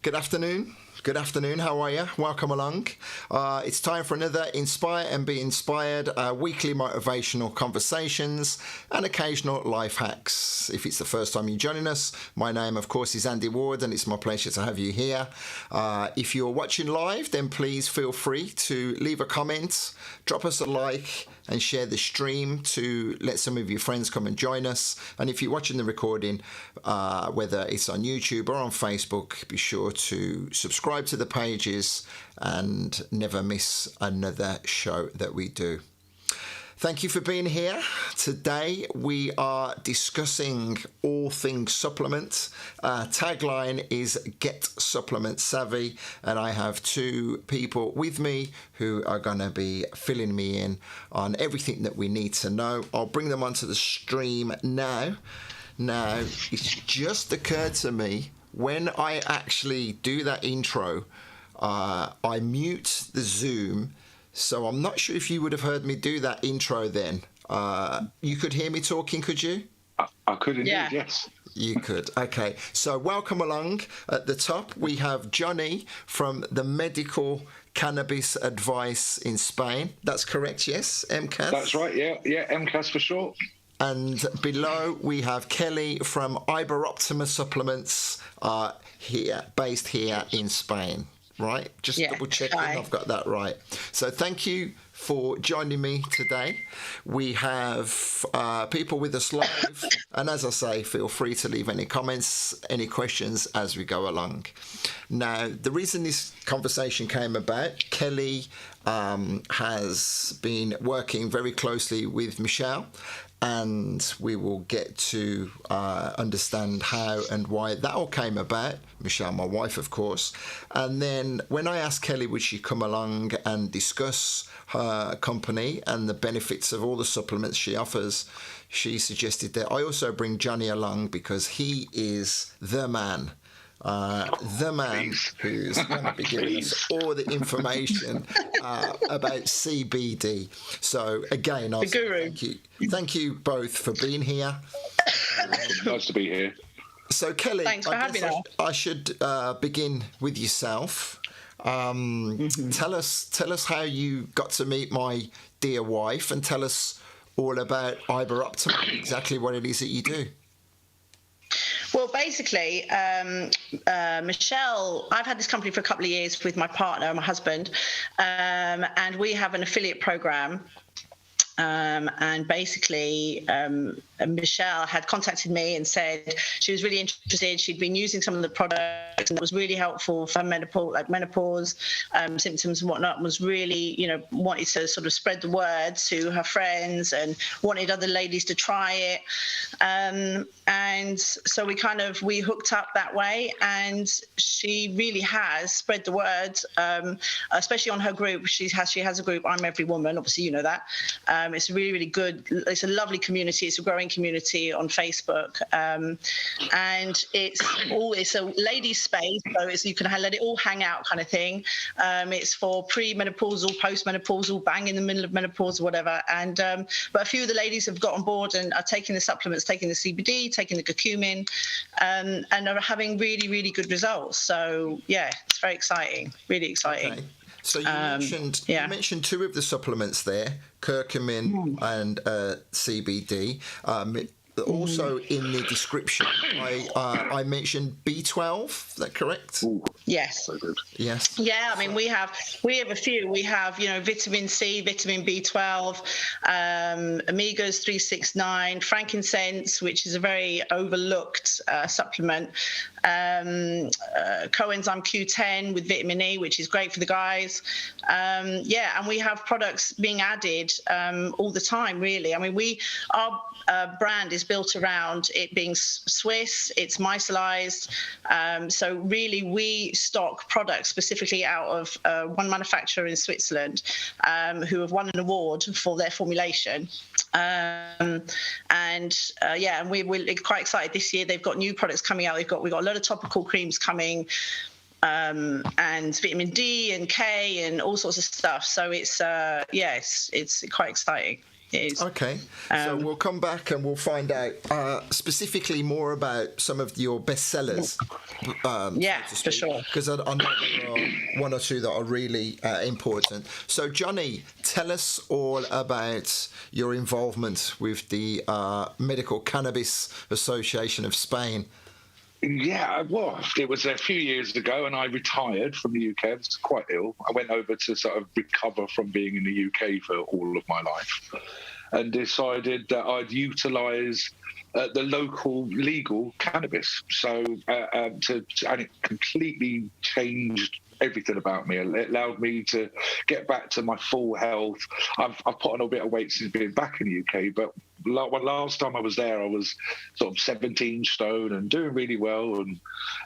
Good afternoon. Good afternoon. How are you? Welcome along. It's time for another Inspire and Be Inspired, weekly motivational conversations and occasional life hacks. If it's the first time you're joining us, my name, of course, is Andy Ward, and it's my pleasure to have you here. If you're watching live, then please feel free to leave a comment, drop us a like, and share the stream to let some of your friends come and join us. And if you're watching the recording, whether it's on YouTube or on Facebook, be sure to subscribe to the pages and never miss another show that we do. Thank you for being here. Today we are discussing all things supplement. Tagline is Get Supplement Savvy, and I have two people with me who are going to be filling me in on everything that we need to know. I'll bring them onto the stream now. Now, it's just occurred to me when I actually do that intro, I mute the Zoom. So I'm not sure if you would have heard me do that intro then. You could hear me talking, could you? I could indeed, yes. You could. Okay. So welcome along. At the top, we have Johnny from the Medical Cannabis Advice in Spain. That's correct, yes? MCAS? That's right, yeah. Yeah, MCAS for short. And below, we have Kelly from Iberoptima Supplements, based here in Spain. Right? Just double checking I've got that right. So thank you for joining me today. We have people with us live, and as I say, feel free to leave any comments, any questions as we go along. Now, the reason this conversation came about, Kelly has been working very closely with Michelle, and we will get to understand how and why that all came about. Michelle, my wife, of course. And then when I asked Kelly would she come along and discuss her company and the benefits of all the supplements she offers, she suggested that I also bring Johnny along because he is the man. Who's going to be giving us all the information about CBD. So again, I'll say thank you both for being here. Nice to be here. So Kelly, thanks for having us. I should begin with yourself. Tell us how you got to meet my dear wife, and tell us all about Iberoptima, exactly what it is that you do. Well, basically, Michelle, I've had this company for a couple of years with my partner, my husband, and we have an affiliate program. And basically, Michelle had contacted me and said she was really interested. She'd been using some of the products, and it was really helpful for menopause symptoms and whatnot, and was really, wanted to sort of spread the word to her friends and wanted other ladies to try it. And so we hooked up that way, and she really has spread the word, especially on her group. She has a group, I'm Every Woman, obviously you know that. It's really, really good. It's a lovely community. It's a growing community on Facebook. And it's a ladies' space, so you can let it all hang out kind of thing. It's for pre-menopausal, post-menopausal, bang in the middle of menopause or whatever. And but a few of the ladies have got on board and are taking the supplements, taking the CBD, taking the curcumin, and are having really, really good results. So, yeah, it's very exciting, really exciting. Okay. So you mentioned two of the supplements there, curcumin and CBD. Also in the description, I mentioned B12. Is that correct? Ooh, yes. so good. Yes. Yeah. I mean, we have a few. We have vitamin C, vitamin B12, omegas 369, frankincense, which is a very overlooked supplement. Coenzyme Q10 with vitamin E, which is great for the guys. And we have products being added all the time, really. I mean, our brand is built around it being Swiss, it's micellized. So really, we stock products specifically out of one manufacturer in Switzerland who have won an award for their formulation. And we're quite excited this year. They've got new products coming out. We've got a lot of topical creams coming, and vitamin D and K and all sorts of stuff. So it's quite exciting. It is. Okay, so we'll come back and we'll find out specifically more about some of your bestsellers. For sure. Because I know there are one or two that are really important. So, Johnny, tell us all about your involvement with the Medical Cannabis Association of Spain. Yeah, well, it was a few years ago, and I retired from the UK. I was quite ill. I went over to sort of recover from being in the UK for all of my life, and decided that I'd utilise the local legal cannabis. So, and it completely changed everything about me. It allowed me to get back to my full health. I've put on a bit of weight since being back in the UK, but last time I was there, I was sort of 17 stone and doing really well, and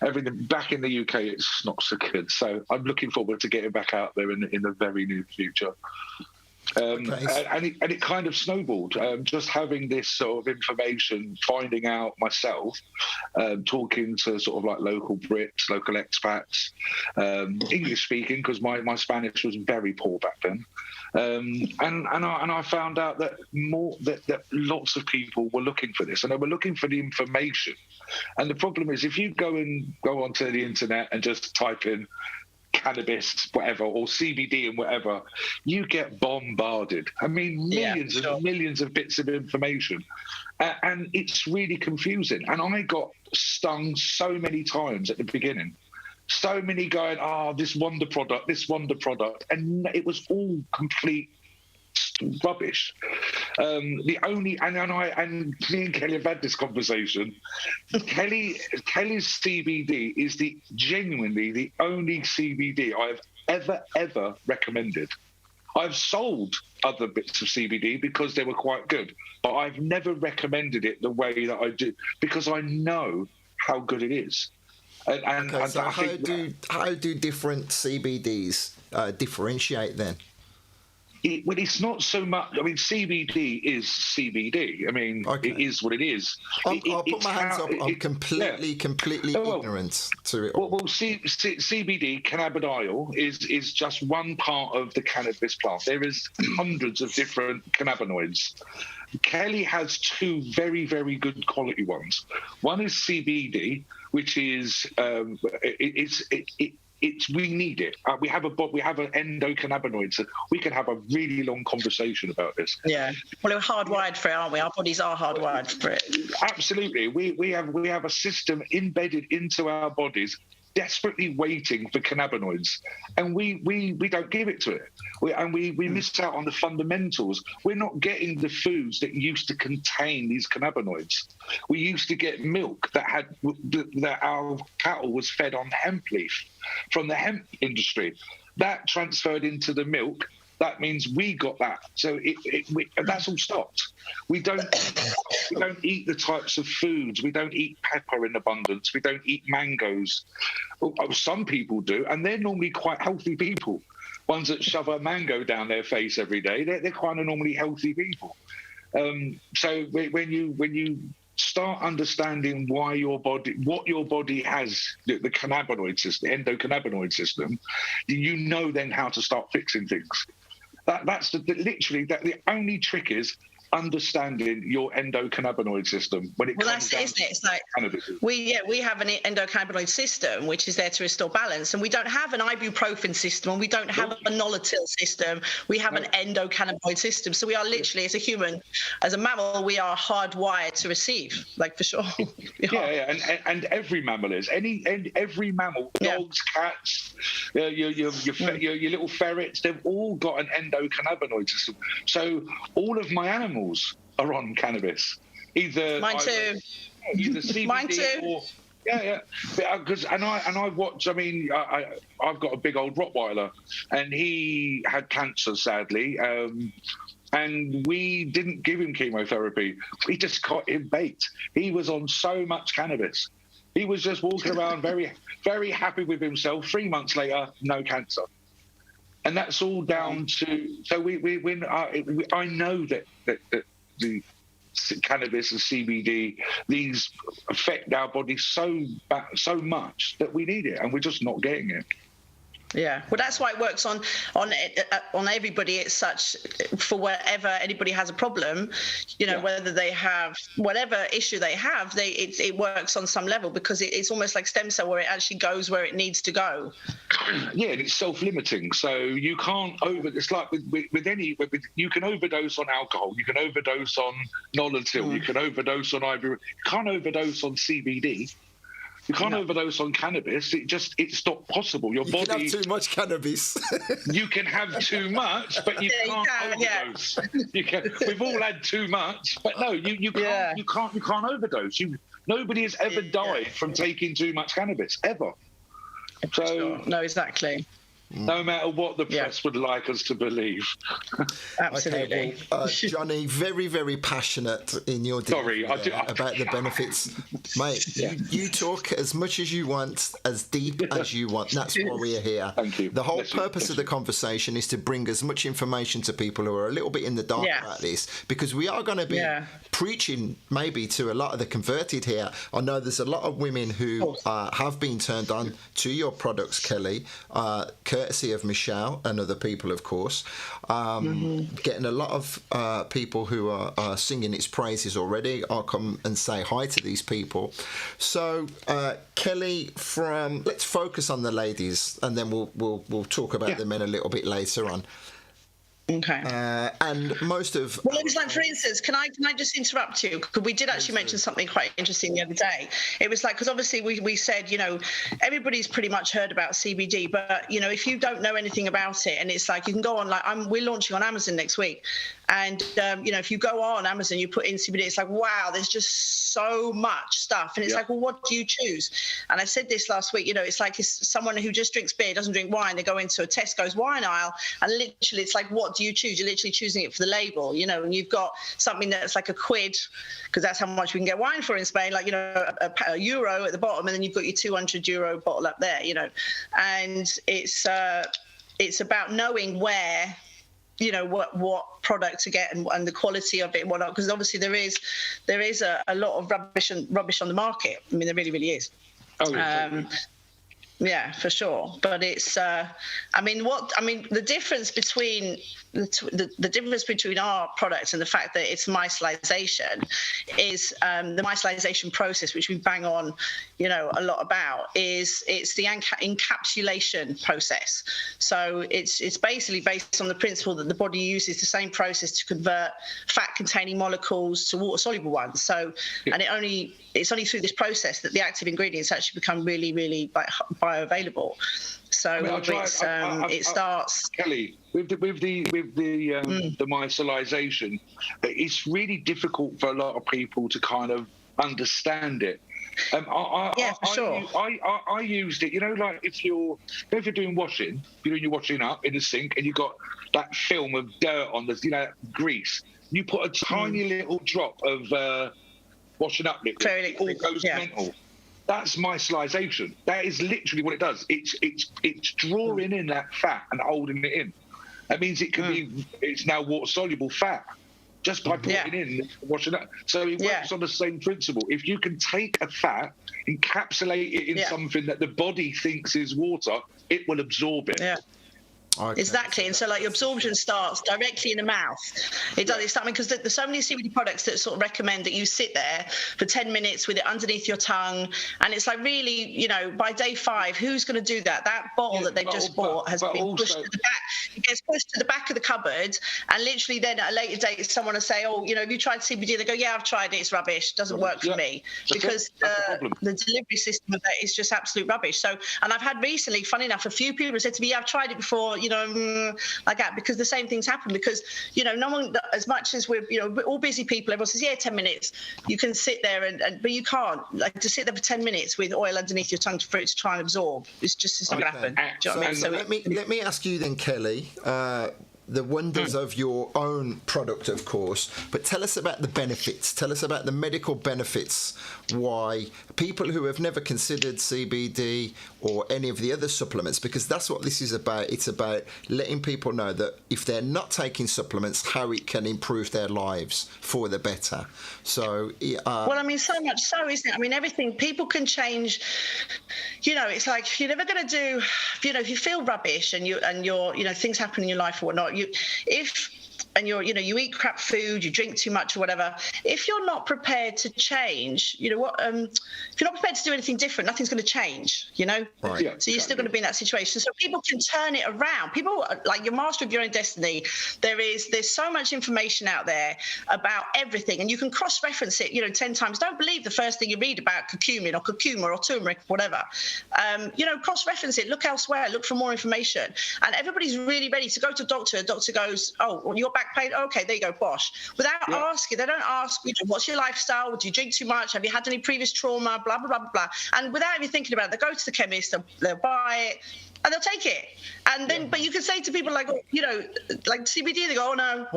everything. Back in the UK, it's not so good. So I'm looking forward to getting back out there in the very near future. And it kind of snowballed. Just having this sort of information, finding out myself, talking to sort of like local Brits, local expats, English speaking, because my Spanish was very poor back then. And I found out that that lots of people were looking for this, and they were looking for the information. And the problem is, if you go onto the internet and just type in cannabis, whatever, or CBD and whatever, you get bombarded. I mean, millions of bits of information, and it's really confusing. And I got stung so many times at the beginning. So many going, this wonder product, and it was all complete rubbish. And me and Kelly have had this conversation. Kelly's CBD is genuinely the only CBD I've ever recommended. I've sold other bits of CBD because they were quite good, but I've never recommended it the way that I do, because I know how good it is. So how do different CBDs differentiate then? It's not so much. I mean, CBD is CBD. I mean, It is what it is. I'll put my hands up. I'm completely ignorant to it all. Well, CBD, cannabidiol, is just one part of the cannabis plant. There is hundreds of different cannabinoids. Kelly has two very, very good quality ones. One is CBD, which is we need it. We have an endocannabinoid, so we can have a really long conversation about this. Yeah, well, we're hardwired for it, aren't we? Our bodies are hardwired for it. Absolutely, we have a system embedded into our bodies, desperately waiting for cannabinoids, and we don't give it to it. We miss out on the fundamentals. We're not getting the foods that used to contain these cannabinoids. We used to get milk that our cattle was fed on hemp leaf from the hemp industry. That transferred into the milk. That means we got that. So that's all stopped. We don't eat the types of foods. We don't eat pepper in abundance. We don't eat mangoes. Some people do, and they're normally quite healthy people. Ones that shove a mango down their face every day, they're kind of normally healthy people. So when you start understanding what your body has, the cannabinoid system, the endocannabinoid system, you know then how to start fixing things. That's the only trick is understanding your endocannabinoid system when it comes down to it's like cannabis. We have an endocannabinoid system which is there to restore balance, and we don't have an ibuprofen system, and we don't have a Nolotil system. We have an endocannabinoid system. So we are literally, as a human, as a mammal, we are hardwired to receive, like, for sure. And every mammal is. Every mammal, dogs, cats, your little ferrets, they've all got an endocannabinol system. So all of my animals are on cannabis. Mine too. Either CBD Mine too. or because I watch. I mean, I've got a big old Rottweiler, and he had cancer, sadly. And we didn't give him chemotherapy. We just got him baked. He was on so much cannabis. He was just walking around very, very happy with himself. 3 months later, no cancer. And that's all down to. So I know that the cannabis and CBD, these affect our body so much that we need it, and we're just not getting it. Yeah, well, that's why it works on everybody. It's such for wherever anybody has a problem, whether they have whatever issue they have, it works on some level because it's almost like stem cell where it actually goes where it needs to go. Yeah, and it's self-limiting, so you can't It's like you can overdose on alcohol, you can overdose on Nolotil, you can overdose on Iberoptima. You can't overdose on CBD. You can't overdose on cannabis. It's not possible. Your body. You can have too much cannabis. You can have too much, but you can't overdose. Yeah. We've all had too much, but no, you can't. You can't overdose. Nobody has ever died from taking too much cannabis ever. So no, exactly. No matter what the press would like us to believe. Absolutely. Okay, well, Johnny, very, very passionate in your about the benefits. Mate, you talk as much as you want, as deep as you want. That's why we are here. Thank you. The whole purpose of the conversation is to bring as much information to people who are a little bit in the dark about this, because we are going to be preaching maybe to a lot of the converted here. I know there's a lot of women who have been turned on to your products, Kelly, courtesy of Michelle and other people, of course. Getting a lot of people who are singing its praises already. I'll come and say hi to these people. So, Kelly, let's focus on the ladies, and then we'll talk about the men a little bit later on. Okay. And most of... Well, it's like, for instance, can I just interrupt you? Because we did actually mention something quite interesting the other day. It was like, because obviously we said, everybody's pretty much heard about CBD, but, if you don't know anything about it, and it's like, you can go on, like, we're launching on Amazon next week. And, if you go on Amazon, you put in CBD, it's like, wow, there's just so much stuff. And it's like, well, what do you choose? And I said this last week, it's like someone who just drinks beer, doesn't drink wine, they go into a Tesco's wine aisle, and literally it's like, what do you choose? You're literally choosing it for the label, and you've got something that's like a quid, because that's how much we can get wine for in Spain, like, a euro at the bottom, and then you've got your 200 euro bottle up there, and it's about knowing where, what product to get and the quality of it and whatnot, because obviously there is a lot of rubbish on the market. I mean, there really, really is. Yeah, for sure. But it's, the difference between the difference between our products and the fact that it's micellization is the micellization process, which we bang on, a lot about, it's the encapsulation process. So it's basically based on the principle that the body uses the same process to convert fat-containing molecules to water-soluble ones. So, and it's only through this process that the active ingredients actually become really, really bioavailable. So it starts. Kelly, with the micellization, it's really difficult for a lot of people to kind of understand it. For sure. I used it, like if you're doing washing, you're doing your washing up in the sink, and you've got that film of dirt on the, grease. You put a tiny little drop of washing up liquid, it all goes mental. That's micellization. That is literally what it does. It's drawing in that fat and holding it in. That means it can be. It's now water soluble fat just by putting in washing up. So it works on the same principle. If you can take a fat, encapsulate it in something that the body thinks is water, it will absorb it. Yeah. Okay. Exactly, and so like your absorption starts directly in the mouth. It does. It's something because there's so many CBD products that sort of recommend that you sit there for 10 minutes with it underneath your tongue, and it's like really, by day 5, who's going to do that? That bottle that they've just bought has been pushed to the back. It gets pushed to the back of the cupboard, and literally then at a later date, someone will say, "Oh, have you tried CBD?" They go, "Yeah, I've tried it. It's rubbish. It doesn't work for me," because the delivery system of that is just absolute rubbish. So, and I've had recently, funny enough, a few people have said to me, "Yeah, I've tried it before." Like that, because the same things happen, because no one, as much as we're all busy people, everyone says 10 minutes you can sit there but you can't, like, to sit there for 10 minutes with oil underneath your tongue for it to try and absorb. It's not going to happen. So let me ask you then, Kelly, the wonders of your own product, of course, but tell us about the benefits. Tell us about the medical benefits, why people who have never considered CBD or any of the other supplements, because that's what this is about. It's about letting people know that if they're not taking supplements, how it can improve their lives for the better. So, well, I mean, so much so, isn't it? I mean, everything, people can change. You know, it's like you're never going to do, you know, if you feel rubbish and you're, you know, things happen in your life or whatnot, you eat crap food, you drink too much or whatever. If you're not prepared to change, you know what? If you're not prepared to do anything different, nothing's going to change. You know, right. Yeah, so you're still going to be in that situation. So people can turn it around. People, like, you're master of your own destiny. There's so much information out there about everything, and you can cross-reference it, you know, 10 times. Don't believe the first thing you read about curcumin or curcuma or turmeric, whatever. You know, cross-reference it. Look elsewhere. Look for more information. And everybody's really ready to go to a doctor. A doctor goes, "Oh, well, your back pain? Okay, there you go, bosh." Without asking, they don't ask, you know, what's your lifestyle? Do you drink too much? Have you had any previous trauma? Blah, blah, blah, blah, blah. And without even thinking about it, they go to the chemist, they'll buy it, and they'll take it. And then, but you can say to people like, oh, you know, like CBD, they go, oh no.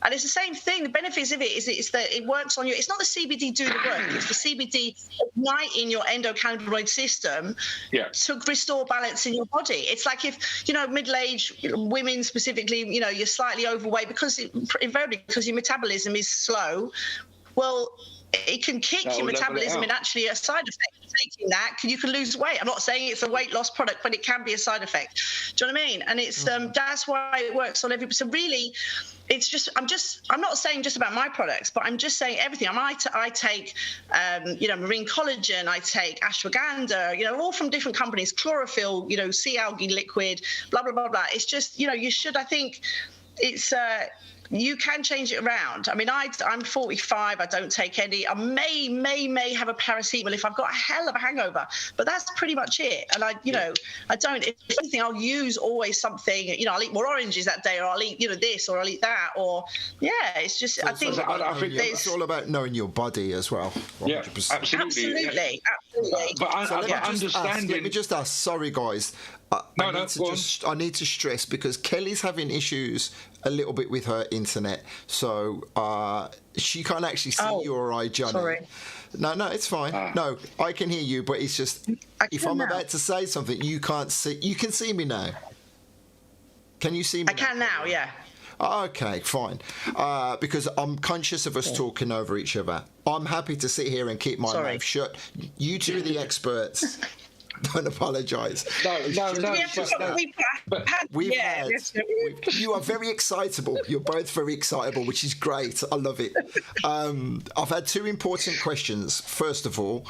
And it's the same thing. The benefits of it is that it works on you. It's not the CBD do the work. It's the CBD igniting your endocannabinoid system to restore balance in your body. It's like if, you know, middle-aged women specifically, you know, you're slightly overweight because your metabolism is slow. Well, it can kick your metabolism, and actually a side effect of taking that, you can lose weight. I'm not saying it's a weight loss product, but it can be a side effect. Do you know what I mean? And it's that's why it works on every. So really, it's just I'm not saying just about my products, but I'm just saying everything. I take you know, marine collagen, I take ashwagandha, you know, all from different companies, chlorophyll, you know, sea algae liquid, blah blah blah blah. It's just, you know, you should, I think it's you can change it around. I mean, I'm 45. I don't take any. I may have a paracetamol if I've got a hell of a hangover, but that's pretty much it. And I don't. If anything, I'll use always something. You know, I'll eat more oranges that day, or I'll eat, you know, this, or I'll eat that, or it's just. So I think it's all about knowing your body as well. 100%. Yeah, absolutely. But understanding. Let me just ask. Sorry, guys. I need to stress, because Kelly's having issues a little bit with her internet, so she can't actually see you or I, Johnny. Sorry. No, it's fine. No, I can hear you, but it's just if I'm about to say something, you can't see. You can see me now. Can you see me? I can now, yeah. Okay, fine. Because I'm conscious of us talking over each other. I'm happy to sit here and keep my mouth shut. You two are the experts. Don't apologise. No. You are very excitable. You're both very excitable, which is great. I love it. I've had two important questions. First of all,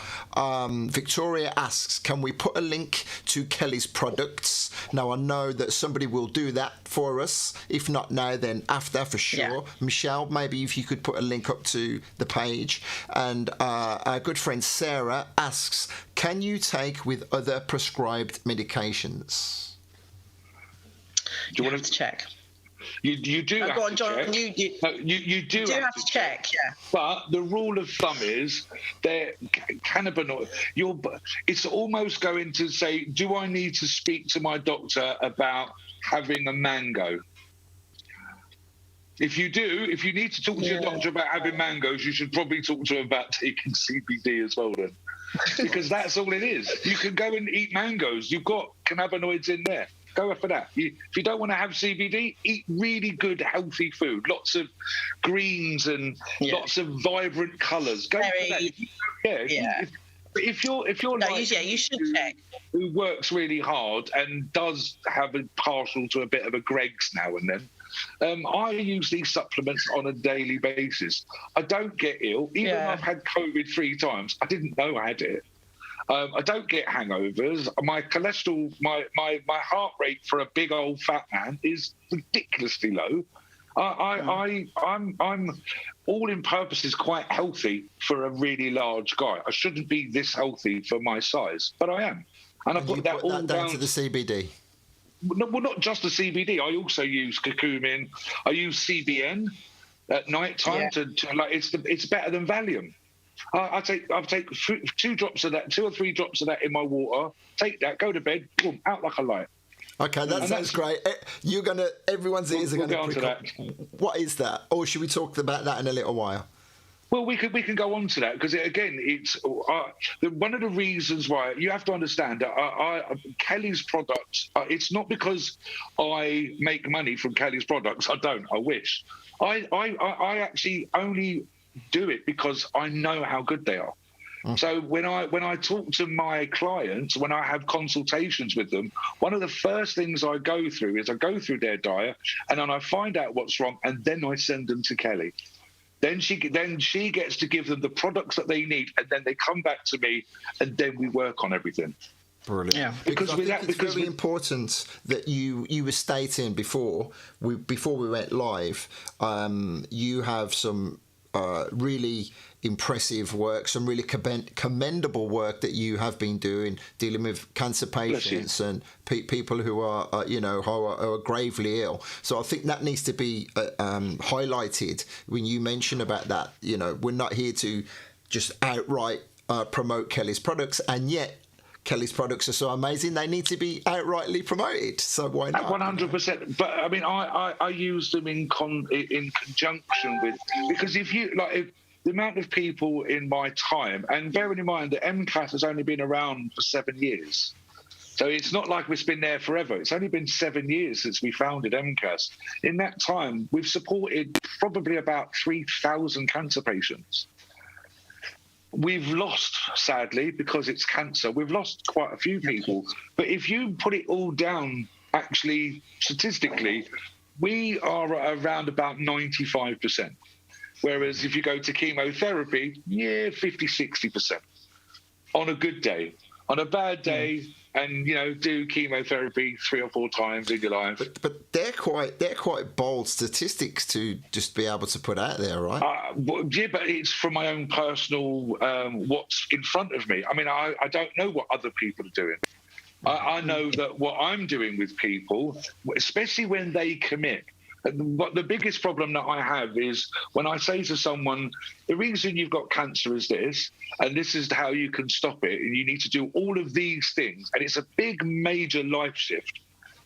Victoria asks, can we put a link to Kelly's products? Now, I know that somebody will do that for us. If not now, then after, for sure. Yeah. Michelle, maybe if you could put a link up to the page. And our good friend Sarah asks, can you take with other prescribed medications? Do you want to check? You do have to check. You do have to check. Yeah. But the rule of thumb is that cannabinoid. It's almost going to say, do I need to speak to my doctor about having a mango? If you need to talk to your doctor about having mangoes, you should probably talk to him about taking CBD as well then. Because that's all it is. You can go and eat mangoes. You've got cannabinoids in there. Go for that. If you don't want to have CBD, eat really good, healthy food. Lots of greens and lots of vibrant colours. Go for that. If you're you should check. Who works really hard and does have a partial to a bit of a Greg's now and then. I use these supplements on a daily basis. I don't get ill. Even though I've had COVID 3 times, I didn't know I had it. I don't get hangovers. My cholesterol, my heart rate for a big old fat man is ridiculously low. I'm all in purpose is quite healthy for a really large guy. I shouldn't be this healthy for my size, but I am. And I put that all down to the CBD. Well, not just the CBD. I also use curcumin. I use CBN at night time to like it's better than Valium. I take 2 drops of that, 2 or 3 drops of that in my water. Take that, go to bed, boom, out like a light. Okay, that sounds great. Everyone's ears are gonna prick up. What is that? Or should we talk about that in a little while? Well, we can go on to that because again, it's one of the reasons why you have to understand that Kelly's products. It's not because I make money from Kelly's products. I don't. I wish. I actually only do it because I know how good they are. So when I talk to my clients, when I have consultations with them, one of the first things I go through is I go through their diet and then I find out what's wrong and then I send them to Kelly. Then she gets to give them the products that they need and then they come back to me and then we work on everything. Brilliant. Yeah. Because it's very important that you were stating before we went live, you have some really impressive work, some really commendable work that you have been doing, dealing with cancer patients and people who are, who are gravely ill. So I think that needs to be highlighted when you mention about that. You know, we're not here to just outright promote Kelly's products, and yet Kelly's products are so amazing, they need to be outrightly promoted. So why not? 100%. But I mean, I use them in conjunction with, because if the amount of people in my time, and bearing in mind that MCAS has only been around for 7 years. So it's not like we've been there forever. It's only been 7 years since we founded MCAS. In that time, we've supported probably about 3,000 cancer patients. We've lost, sadly, because it's cancer, we've lost quite a few people. But if you put it all down, actually, statistically, we are around about 95%. Whereas if you go to chemotherapy, 50, 60% on a good day. On a bad day, and do chemotherapy 3 or 4 times in your life. But they're quite bold statistics to just be able to put out there, right? But it's from my own personal what's in front of me. I mean, I don't know what other people are doing. I know that what I'm doing with people, especially when they commit. But the biggest problem that I have is when I say to someone, the reason you've got cancer is this, and this is how you can stop it, and you need to do all of these things, and it's a big, major life shift.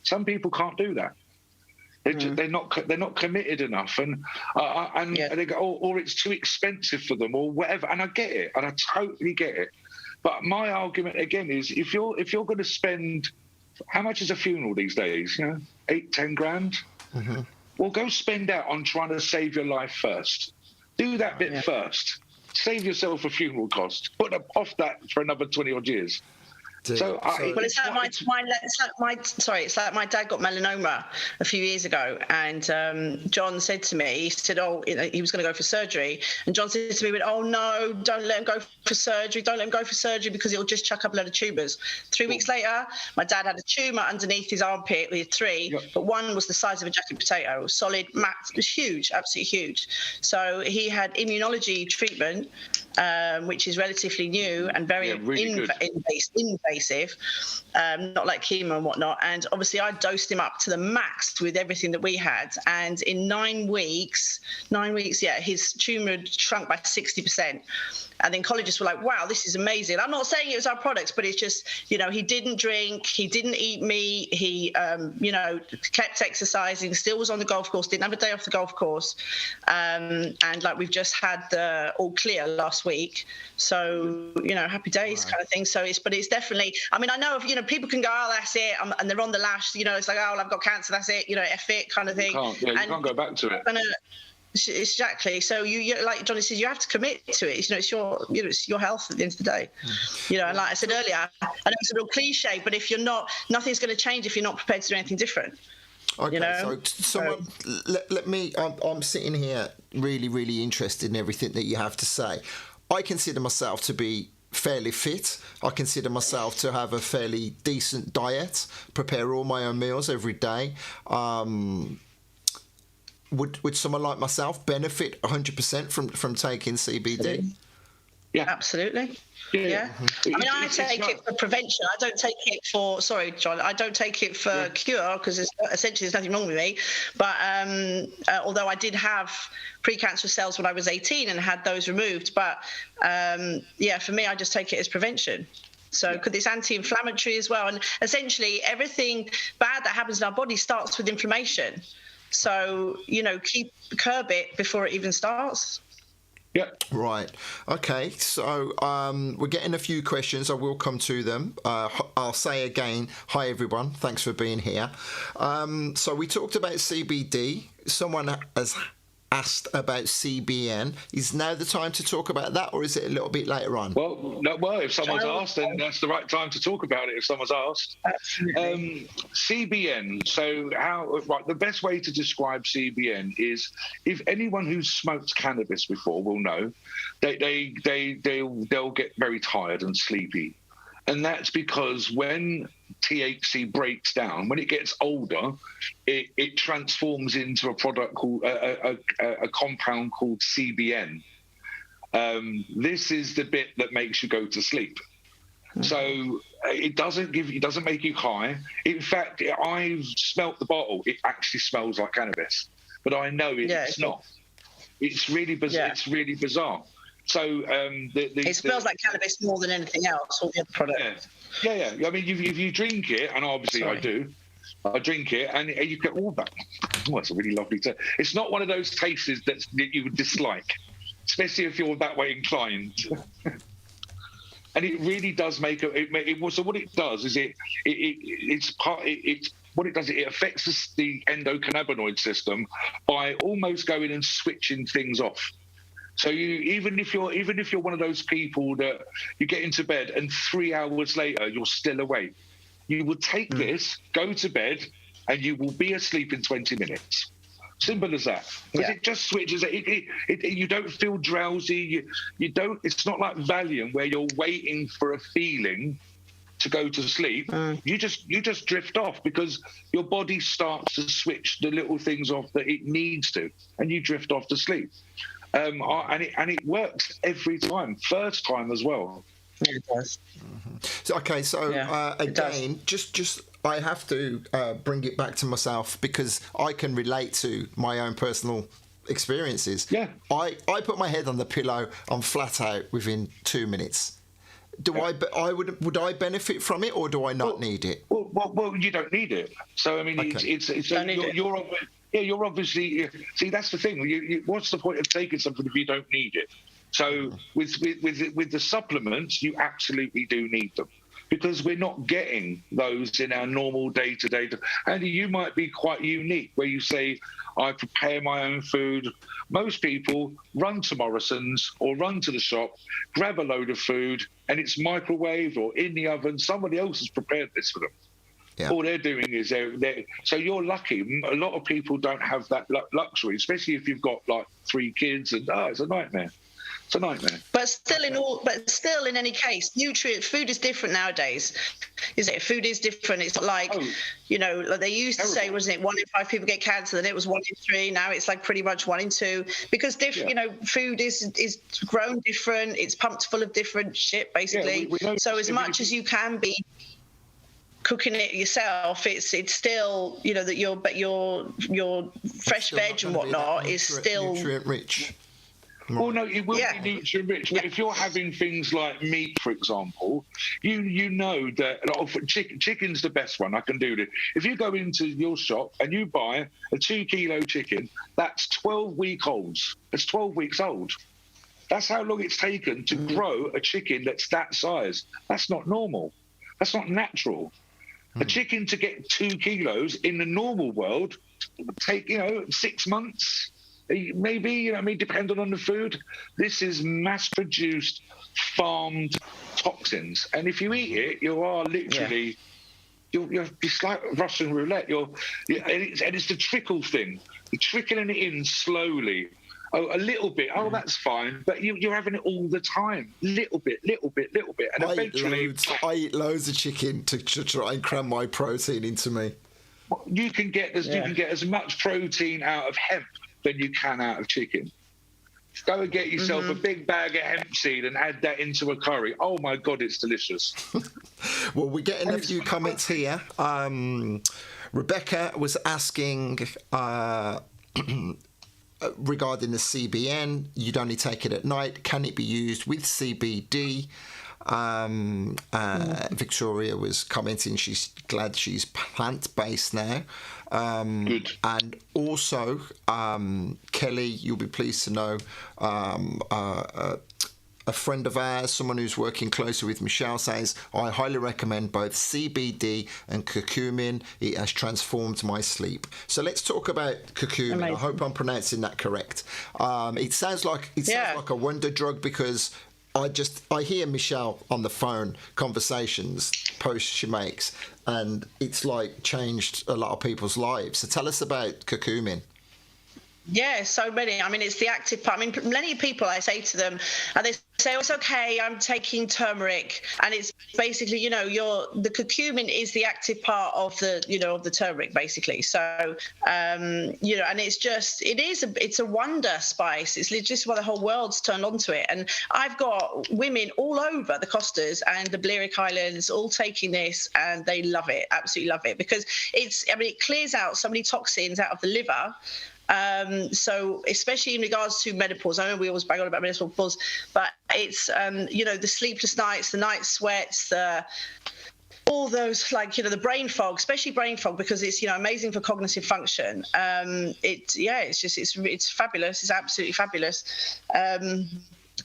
Some people can't do that. They're not committed enough, and they go, or it's too expensive for them, or whatever. And I get it, and I totally get it. But my argument again is, if you're going to spend, how much is a funeral these days? 8-10 grand. Mm-hmm. Well, go spend that on trying to save your life first. Do that bit first. Save yourself a funeral cost. Put off that for another 20 odd years. It's like my dad got melanoma a few years ago, and John said to me, he said, he was going to go for surgery, and John said to me, "Oh no, don't let him go for surgery. Don't let him go for surgery because it'll just chuck up a load of tumours." 3 weeks later, my dad had a tumour underneath his armpit. We had 3, but one was the size of a jacket potato, solid, max. It was huge, absolutely huge. So he had immunology treatment, which is relatively new and very invasive, not like chemo and whatnot. And obviously I dosed him up to the max with everything that we had. And in 9 weeks, his tumour had shrunk by 60%. And the oncologists were like, wow, this is amazing. I'm not saying it was our products, but it's just, he didn't drink, he didn't eat meat, he, kept exercising, still was on the golf course, didn't have a day off the golf course. And we've just had the all clear last week. So, happy days kind of thing. So it's definitely, I mean, I know of, people can go, oh, that's it. And they're on the lash, it's like, oh, well, I've got cancer, that's it, F it kind of thing. You can't go back to it. Exactly. So you like Johnny says, you have to commit to it. It's your health at the end of the day. And like I said earlier, I know it's a real cliche, but if you're not, nothing's going to change if you're not prepared to do anything different. Okay, so let me. I'm sitting here really, really interested in everything that you have to say. I consider myself to be fairly fit. I consider myself to have a fairly decent diet, prepare all my own meals every day. Would someone like myself benefit 100% from taking CBD? Yeah, absolutely. Yeah. I mean, I take it for prevention. I don't take it for, sorry, John, I don't take it for cure because essentially there's nothing wrong with me. But although I did have precancerous cells when I was 18 and had those removed. But for me, I just take it as prevention. So because it's anti-inflammatory as well. And essentially everything bad that happens in our body starts with inflammation. So, curb it before it even starts. Yeah. Right. Okay. So we're getting a few questions. I will come to them. I'll say again, hi everyone. Thanks for being here. So we talked about CBD. Someone has asked about CBN. Is now the time to talk about that, or is it a little bit later on? Well, if someone's asked, then that's the right time to talk about it. If someone's asked, Absolutely. CBN. So the best way to describe CBN is, if anyone who's smoked cannabis before will know, they'll get very tired and sleepy. And that's because when THC breaks down, when it gets older, it transforms into a product called a compound called CBN. This is the bit that makes you go to sleep. So it doesn't make you high. In fact, I've smelt the bottle. It actually smells like cannabis, but I know it's not. It's really bizarre. Yeah. It's really bizarre. So it smells like cannabis more than anything else, all the other products. Yeah. I mean, if you drink it, and obviously I do, I drink it, and you get all that. Oh, it's a really lovely taste. It's not one of those tastes that you would dislike, especially if you're that way inclined. And it really does make it. So what it does is it affects the endocannabinoid system by almost going and switching things off. So even if you're one of those people that you get into bed and 3 hours later you're still awake, you will take this, go to bed, and you will be asleep in 20 minutes. Simple as that. Because it just switches. You don't feel drowsy. You don't. It's not like Valium where you're waiting for a feeling to go to sleep. You just drift off because your body starts to switch the little things off that it needs to, and you drift off to sleep. And it works every time, first time as well. Yeah, it does. So again, just I have to bring it back to myself because I can relate to my own personal experiences. Yeah, I put my head on the pillow, I'm flat out within 2 minutes. Would I benefit from it, or do I not need it? Well, you don't need it. So I mean, you're obviously. See, that's the thing. What's the point of taking something if you don't need it? So with the supplements, you absolutely do need them because we're not getting those in our normal day-to-day. And you might be quite unique where you say, I prepare my own food. Most people run to Morrison's or run to the shop, grab a load of food, and it's microwaved or in the oven. Somebody else has prepared this for them. Yeah. All they're doing is so you're lucky. A lot of people don't have that luxury, especially if you've got like 3 kids, and it's a nightmare. It's a nightmare. But still, in any case, food is different nowadays. Food is different. It's like, like they used to say, wasn't it, 1 in 5 people get cancer, then it was 1 in 3. Now it's like pretty much 1 in 2 because food is grown different. It's pumped full of different shit, basically. We so as much as you can be cooking it yourself, it's still that your fresh veg and whatnot is still nutrient rich. Well, no, it will be nutrient rich, but if you're having things like meat, for example, you know that chicken's the best one. I can do this. If you go into your shop and you buy a 2-kilo chicken, that's 12 weeks old. It's 12 weeks old. That's how long it's taken to grow a chicken that's that size. That's not normal. That's not natural. A chicken to get 2 kilos in the normal world would take 6 months. Maybe, depending on the food. This is mass-produced, farmed toxins. And if you eat it, you are literally, it's like Russian roulette. And it's the trickle thing. You're trickling it in slowly. Oh, a little bit. Oh, that's fine. But you're having it all the time. Little bit. And eventually... I eat loads of chicken to try and cram my protein into me. You can get as much protein out of hemp than you can out of chicken. Go and get yourself a big bag of hemp seed and add that into a curry. Oh my God, it's delicious. Well, we're getting a few comments here. Rebecca was asking regarding the CBN. You'd only take it at night. Can it be used with CBD? Victoria was commenting she's glad she's plant-based now. Good. And also, Kelly, you'll be pleased to know, a friend of ours, someone who's working closely with Michelle, says, I highly recommend both CBD and curcumin. It has transformed my sleep. So let's talk about curcumin. Amazing. I hope I'm pronouncing that correct. It sounds like a wonder drug, because I hear Michelle on the phone, conversations, posts she makes, and it's like changed a lot of people's lives. So tell us about curcumin. Yeah, so many. I mean, it's the active part. I mean, many people, I say to them, and they say, oh, it's okay, I'm taking turmeric. And it's basically, the curcumin is the active part of the turmeric, basically. So, and it's a wonder spice. It's just why the whole world's turned onto it. And I've got women all over the Costas and the Balearic Islands all taking this, and they love it, absolutely love it, because it clears out so many toxins out of the liver. So especially in regards to menopause, I know we always bang on about menopause, but it's, the sleepless nights, the night sweats, all those, the brain fog, especially brain fog, because it's, amazing for cognitive function. It's fabulous. It's absolutely fabulous.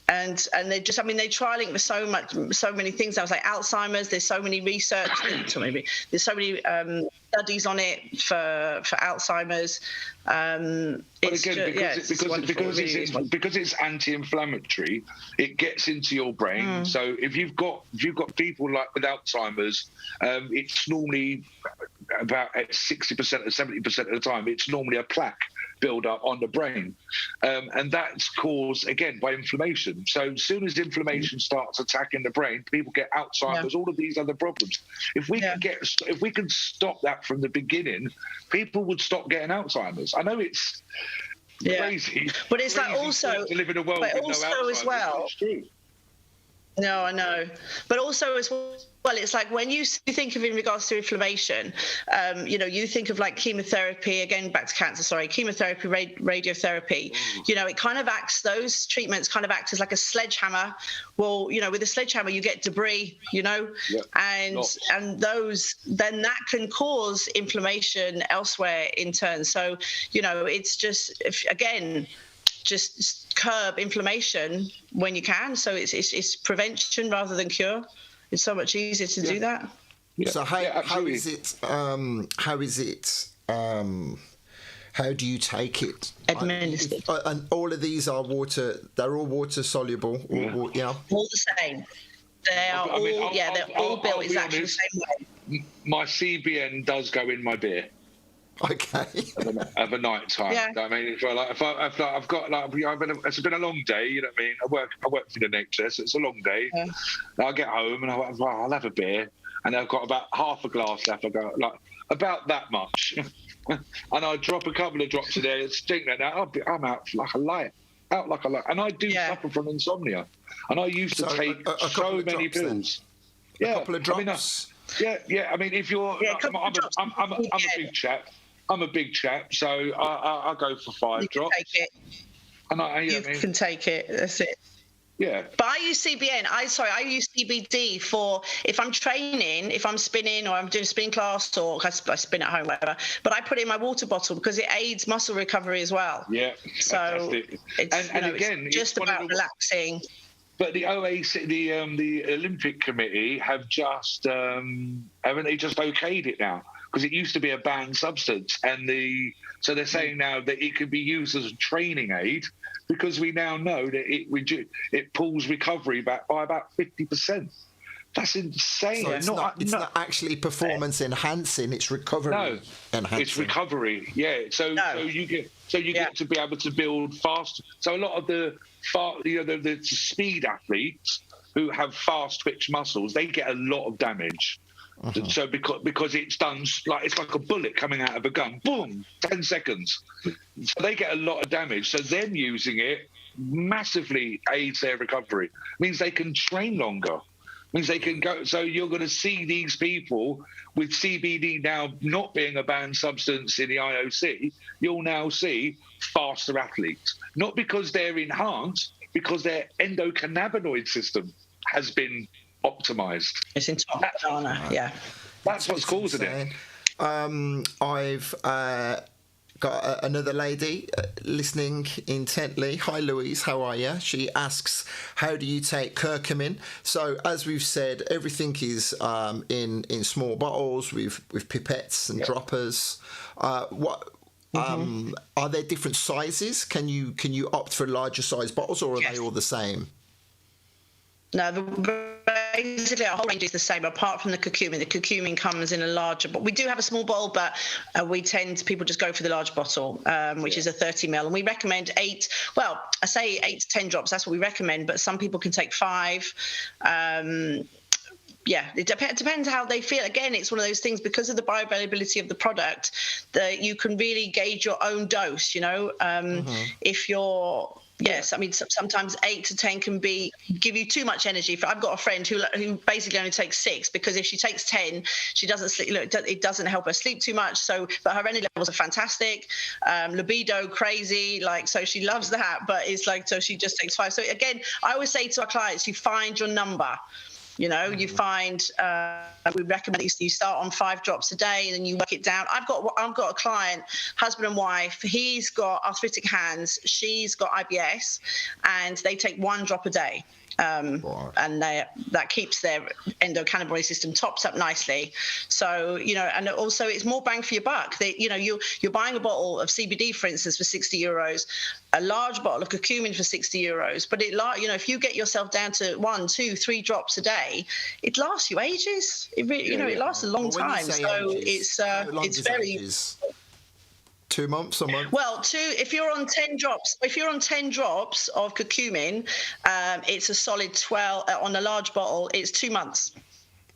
And they just, they trialing with so many things. I was like Alzheimer's. There's so many research. There's so many studies on it for Alzheimer's. Because it's anti-inflammatory, it gets into your brain. So if you've got people like with Alzheimer's, it's normally about 60% or 70% of the time, it's normally a plaque build up on the brain, and that's caused again by inflammation. So as soon as inflammation starts attacking the brain, people get Alzheimer's, all of these other problems. If we can stop that from the beginning, people would stop getting Alzheimer's. I know it's crazy, but it's like also to live in a world with no Alzheimer's. As well. It's true. No, I know. But also as well, it's like when you think of in regards to inflammation, you think of like chemotherapy, again, back to cancer, chemotherapy, radiotherapy, it kind of those treatments kind of act as like a sledgehammer. Well, with a sledgehammer, you get debris, and those, then that can cause inflammation elsewhere in turn. So, it's just, just curb inflammation when you can. So it's prevention rather than cure. It's so much easier to do that. Yeah. So how is it? How do you take it? Administered. And all of these are water. They're all water soluble. All the same. They are they're all built exactly the same way. My CBN does go in my beer. Okay. Of a night time. Yeah. I mean, it's been a long day. You know what I mean? I work for the NHS. It's a long day. Yeah. I get home and I'll have a beer, and I've got about half a glass left. I go about that much, and I drop a couple of drops in there. Stink that now. I'm out like a light. And I do suffer from insomnia, and I used to take so many pills. Then. A couple of drops. I mean, if you're, I'm a big chap. I'm a big chap, so I go for 5 drops. Take it. And you can take it. That's it. Yeah. But I use CBN. I use CBD for if I'm training, if I'm spinning or I'm doing a spin class, or I spin at home, whatever. But I put it in my water bottle because it aids muscle recovery as well. Yeah. So it's just about relaxing. But the OAC, the Olympic Committee have just haven't they just okayed it now? Because it used to be a banned substance, and so they're saying now that it can be used as a training aid, because we now know that it pulls recovery back by about 50%. That's insane. So it's not actually performance enhancing; it's recovery enhancing. It's recovery. Yeah. So you get to be able to build fast. So a lot of the speed athletes who have fast twitch muscles, they get a lot of damage. Uh-huh. So because it's done it's like a bullet coming out of a gun, boom, 10 seconds. So they get a lot of damage. So them using it massively aids their recovery. Means they can train longer. Means they can go. So you're going to see these people with CBD now not being a banned substance in the IOC. You'll now see faster athletes, not because they're enhanced, because their endocannabinoid system has been optimized. It's in top banana, yeah. That's what's causing it. I've got another lady listening intently. Hi, Louise. How are you? She asks, how do you take curcumin? So, as we've said, everything is in small bottles with pipettes and droppers. Are there different sizes? Can you opt for larger size bottles, or are they all the same? No, basically our whole range is the same, apart from the curcumin. The curcumin comes in a larger, but we do have a small bottle, but people just go for the large bottle, which is a 30 ml. And we recommend 8 to 10 drops. That's what we recommend, but some people can take 5. It depends how they feel. Again, it's one of those things, because of the bioavailability of the product, that you can really gauge your own dose, if you're... Yes, I mean, sometimes 8 to 10 can give you too much energy. I've got a friend who basically only takes 6, because if she takes 10, she doesn't sleep. It doesn't help her sleep too much. But her energy levels are fantastic. Libido crazy, so she loves that. But it's so she just takes 5. So again, I always say to our clients, you find your number. You find, we recommend you start on 5 drops a day, and then you work it down. I've got a client, husband and wife. He's got arthritic hands. She's got IBS, and they take 1 drop a day. And that keeps their endocannabinoid system tops up nicely. So, and also it's more bang for your buck. You're buying a bottle of CBD, for instance, for €60, a large bottle of curcumin for €60. But if you get yourself down to 1, 2, 3 drops a day, it lasts you ages. It really, it lasts a long time. So ages, it's very. Ages? 2 months, a month? Well, if you're on 10 drops of curcumin, it's a solid 12 on a large bottle. It's 2 months.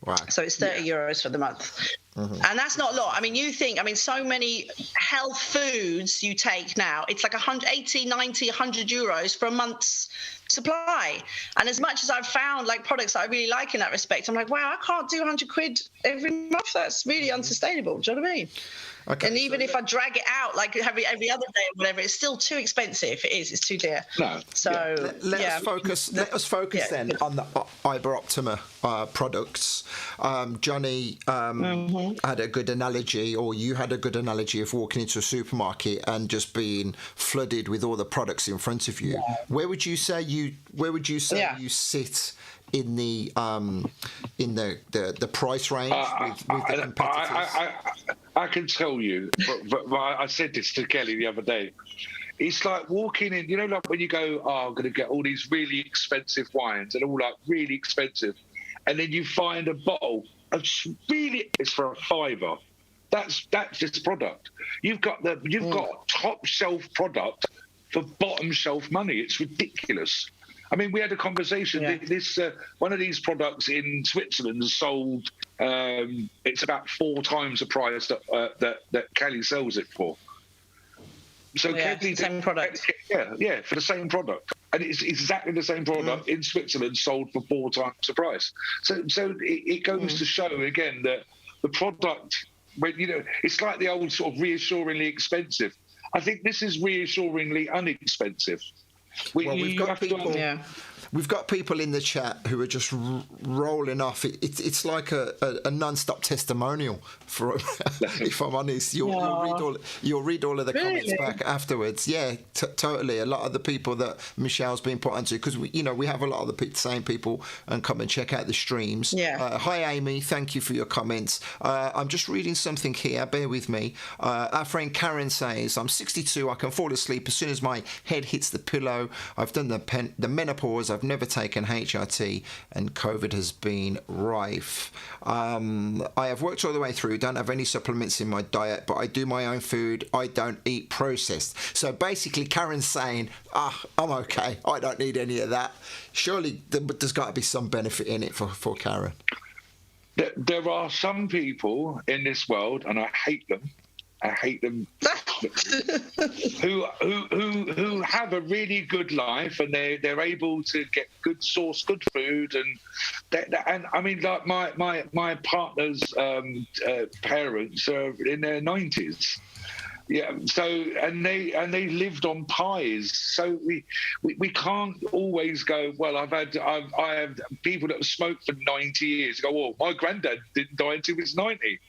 Right. So it's €30 for the month. Mm-hmm. And that's not a lot. I mean, so many health foods you take now, it's like 180, 90, 100 euros for a month's supply. And as much as I've found products that I really like in that respect, I'm like, wow, I can't do 100 quid every month. That's really unsustainable. Do you know what I mean? Okay, and even if I drag it out every other day or whatever, it's still too expensive. It's too dear. No. So let us focus then on the Iberoptima products. Johnny had a good analogy, or you had a good analogy, of walking into a supermarket and just being flooded with all the products in front of you. Yeah. Where would you say you sit in the price range with the competitors? I can tell you, but I said this to Kelly the other day. It's like walking in, when you go, I'm going to get all these really expensive wines, and all really expensive, and then you find a bottle of it's for £5. That's just product. You've got top shelf product for bottom shelf money. It's ridiculous. I mean, we had a conversation. Yeah. This one of these products in Switzerland is sold. It's about 4 times the price that Kelly sells it for. So Kelly, same product. Yeah, for the same product, and it's exactly the same product in Switzerland, sold for 4 times the price. So it goes to show again that the product, it's like the old sort of reassuringly expensive. I think this is reassuringly unexpensive. We've got people in the chat who are just rolling off. It's like a non-stop testimonial. If I'm honest, you'll read all of the comments back afterwards. Yeah, totally. A lot of the people that Michelle's been put onto, because we have a lot of the same people and come and check out the streams. Yeah. Hi Amy, thank you for your comments. I'm just reading something here. Bear with me. Our friend Karen says, "I'm 62. I can fall asleep as soon as my head hits the pillow. I've done the menopause. I've never taken HRT, and COVID has been rife. I have worked all the way through, don't have any supplements in my diet, but I do my own food. I don't eat processed." So basically Karen's saying, I'm okay. I don't need any of that. Surely there's got to be some benefit in it for Karen. There are some people in this world, and I hate them, who have a really good life, and they're able to get good food, and I mean, like my partner's parents are in their 90s, Yeah. So and they lived on pies. So we can't always go, well, I have people that have smoked for 90 years go, well, my granddad didn't die until he was 90.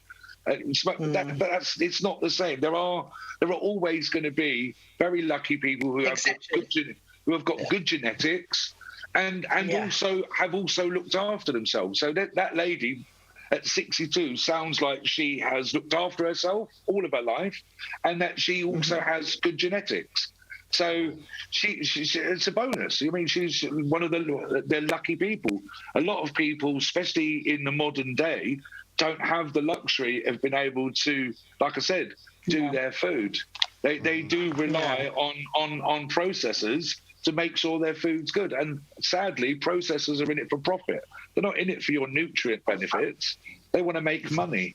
It's not the same. There are always going to be very lucky people who have got good genetics and also have looked after themselves. So that lady at 62 sounds like she has looked after herself all of her life, and that she also has good genetics. So she it's a bonus. I mean, she's one of the lucky people. A lot of people, especially in the modern day, don't have the luxury of being able to, like I said, do their food. They do rely on processors to make sure their food's good. And sadly, processors are in it for profit. They're not in it for your nutrient benefits. They want to make money.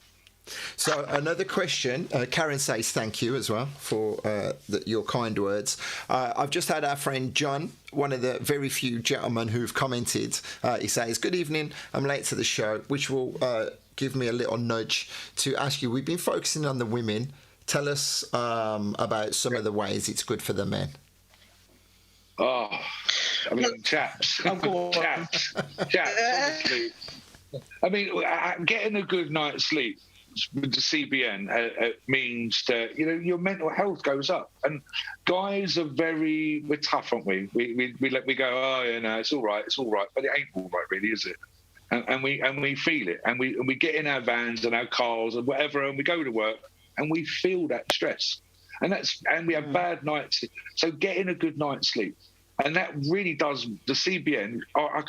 So another question, Karen says thank you as well for your kind words. I've just had our friend John, one of the very few gentlemen who've commented. He says, good evening, I'm late to the show, which will give me a little nudge to ask you, we've been focusing on the women. Tell us about some of the ways it's good for the men. Oh, I mean, chaps, honestly. I mean, getting a good night's sleep with the CBN means that, your mental health goes up. And guys we're tough, aren't we? We go, oh, yeah, no, it's all right, but it ain't all right, really, is it? And we feel it, and we get in our vans and our cars and whatever, and we go to work, and we feel that stress, and we have bad nights. So getting a good night's sleep, and that really does the CBN. I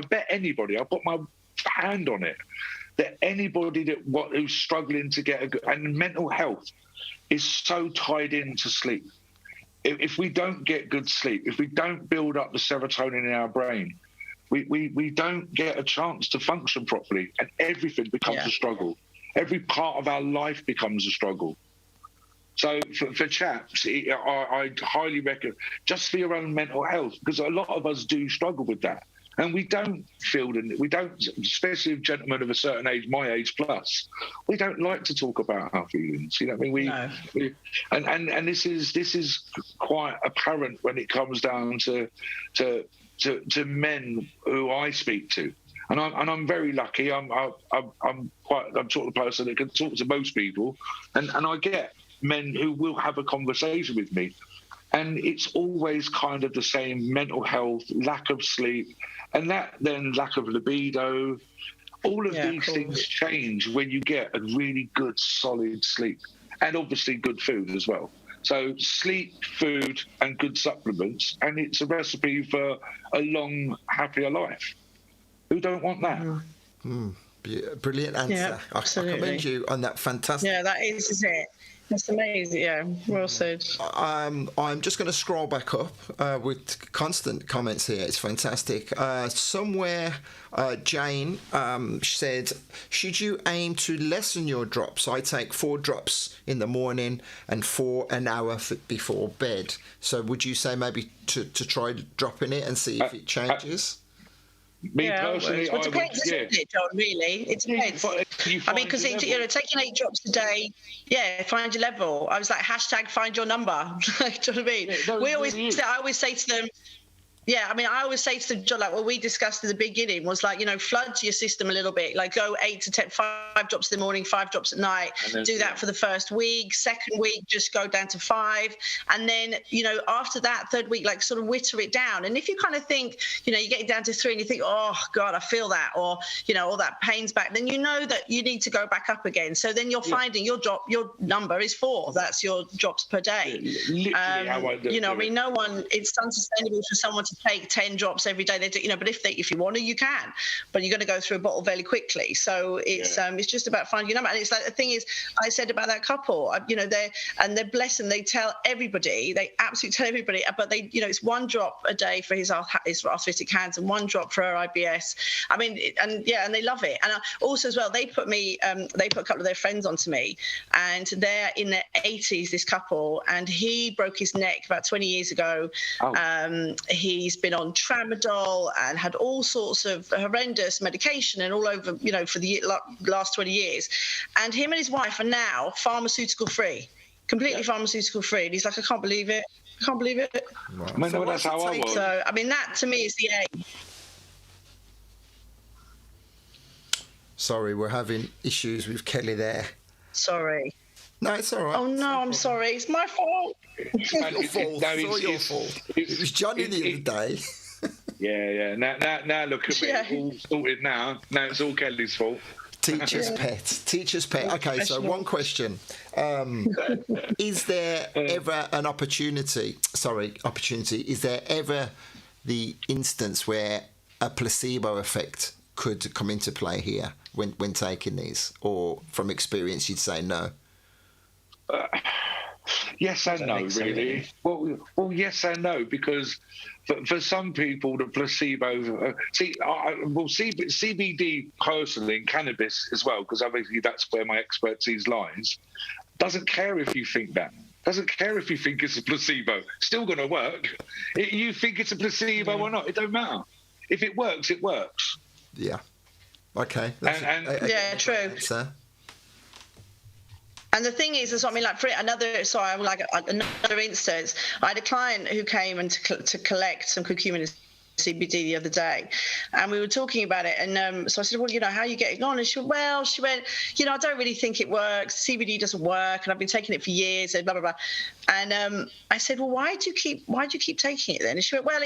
bet anybody, I'll put my hand on it, that anybody who's struggling to get a good, and mental health is so tied into sleep. If we don't get good sleep, if we don't build up the serotonin in our brain, we don't get a chance to function properly, and everything becomes a struggle. Every part of our life becomes a struggle. So for chaps, I highly recommend, just for your own mental health, because a lot of us do struggle with that. And we don't especially gentlemen of a certain age, my age plus, we don't like to talk about our feelings. You know what I mean? And this is quite apparent when it comes down to men who I speak to. And I'm very lucky. I'm sort of the person that can talk to most people, and I get men who will have a conversation with me, and it's always kind of the same: mental health, lack of sleep, and that then lack of libido. All of these things change when you get a really good, solid sleep, and obviously good food as well. So sleep, food, and good supplements, and it's a recipe for a long, happier life. Who don't want that? Brilliant answer. Yeah, I commend you on that. Fantastic. Yeah, that is it. That's amazing. Yeah, well said. I'm just going to scroll back up with constant comments here. It's fantastic. Somewhere, Jane said, should you aim to lessen your drops? I take 4 drops in the morning and 4 an hour before bed. So would you say maybe to try dropping it and see if it changes? Me personally, it depends, doesn't it, John? Really, it depends. I mean, because taking 8 drops a day, find your level. I was like, #find your number. Do you know what I mean? I always say to them. Yeah, I mean, I always say to them, John, like what we discussed in the beginning was like, flood your system a little bit, like go 8 to 10, 5 drops in the morning, 5 drops at night, do that for the first week. Second week, just go down to 5. And then, after that, third week, like sort of whitter it down. And if you kind of think, you're getting down to 3 and you think, oh God, I feel that, or, all that pain's back, then you know that you need to go back up again. So then you're finding your number is 4. That's your drops per day. Literally how I do it. I mean, it's unsustainable for someone to take 10 drops every day. They do, but if you want to, you can, but you're going to go through a bottle very quickly. So it's just about finding your number. And it's like the thing is, I said about that couple, they're blessed and they tell everybody, they absolutely tell everybody, but they, it's 1 drop a day for his arthritic hands and 1 drop for her IBS. I mean, and they love it. And also as well, they put a couple of their friends onto me, and they're in their 80s, this couple, and he broke his neck about 20 years ago. He he's been on tramadol and had all sorts of horrendous medication and all over, for the last 20 years. And him and his wife are now pharmaceutical free, completely pharmaceutical free. And he's like, I can't believe it. I can't believe it. Wow. I mean, so that's how I was. So, I mean, that to me is the aim. Sorry, we're having issues with Kelly there. Sorry. No, it's all right. Oh, no, I'm sorry. It's my fault. It's your fault. It's all your fault. It was Johnny the other day. Yeah. Now look at me. Yeah. All sorted now. Now it's all Kelly's fault. Teacher's pet. Okay, so one question. Is there ever an opportunity? Is there ever the instance where a placebo effect could come into play here when taking these? Or from experience, you'd say no? Yes and no, really. Well, yes and no, because for some people, the placebo. CBD personally, and cannabis as well, because obviously that's where my expertise lies. Doesn't care if you think that. Doesn't care if you think it's a placebo. Still going to work. You think it's a placebo or not, it don't matter. If it works, it works. Yeah. Okay. True. Answer. And the thing is, another instance, I had a client who came and to collect some curcumin and CBD the other day, and we were talking about it, and so I said, well, how are you getting on? And she went, I don't really think it works. CBD doesn't work, and I've been taking it for years, and blah blah blah. And I said, well, why do you keep taking it then? And she went, well,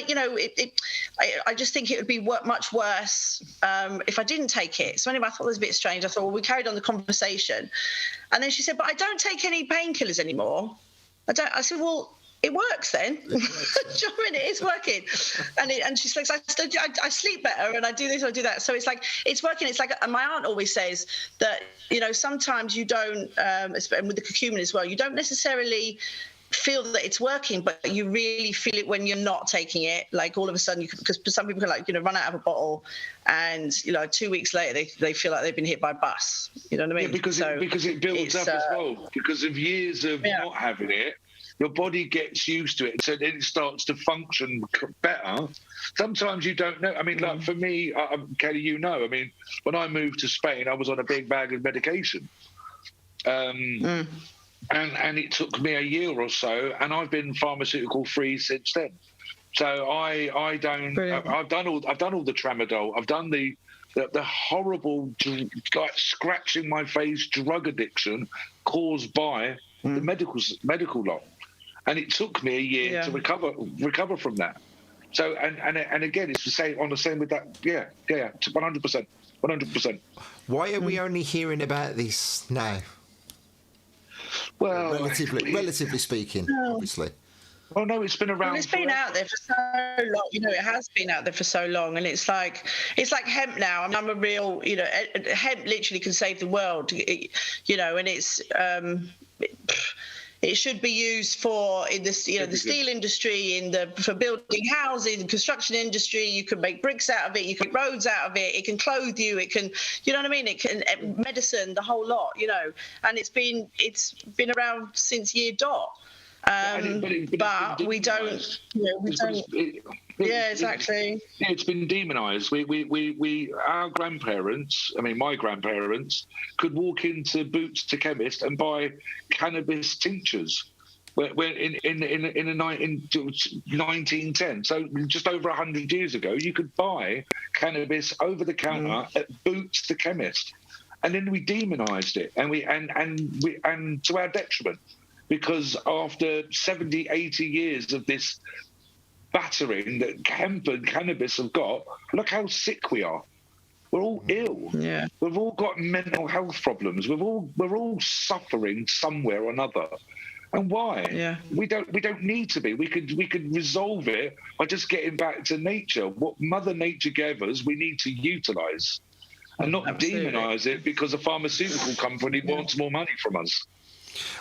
I just think it would be much worse if I didn't take it. So anyway, I thought it was a bit strange. I thought, well, we carried on the conversation, and then she said, but I don't take any painkillers anymore. I said, well, it works then. Do you know what I mean? It is working. And she's like, I sleep better and I do this, I do that. So it's like, it's working. It's like, my aunt always says that, sometimes you don't, and with the curcumin as well, you don't necessarily feel that it's working, but you really feel it when you're not taking it. Like all of a sudden, because some people can run out of a bottle and, 2 weeks later, they feel like they've been hit by a bus. You know what I mean? Yeah, because it builds up as well. Because of years of not having it, your body gets used to it, so then it starts to function better. Sometimes you don't know. I mean, like for me, Kelly, when I moved to Spain, I was on a big bag of medication. And it took me a year or so, and I've been pharmaceutical free since then. So I've done all the tramadol. I've done the horrible, like scratching my face drug addiction caused by the medical law. And it took me a year to recover from that. So and again, it's the same with that. Yeah, 100%. Why are we only hearing about this now? Well, relatively speaking, obviously. Oh no, it's been around. Well, it's been out there for so long. It has been out there for so long, and it's like hemp now. I mean, I'm a real, hemp literally can save the world. And it's. It should be used in the steel industry, for building houses, construction industry. You can make bricks out of it. You can make roads out of it. It can clothe you. It can, you know what I mean? It can medicine, the whole lot. And it's been around since year dot. But we don't. Yeah, exactly. It's been demonised. Our grandparents, my grandparents, could walk into Boots to Chemist and buy cannabis tinctures. When in 1910, so just over 100 years ago, you could buy cannabis over the counter at Boots to Chemist, and then we demonised it, and to our detriment, because after 70, 80 years of this battering that hemp and cannabis have got, look how sick we are. We're all ill. Yeah. We've all got mental health problems. We're all suffering somewhere or another. And why? Yeah. We don't need to be. We could resolve it by just getting back to nature. What Mother Nature gave us, we need to utilise and not demonise it because a pharmaceutical company wants more money from us.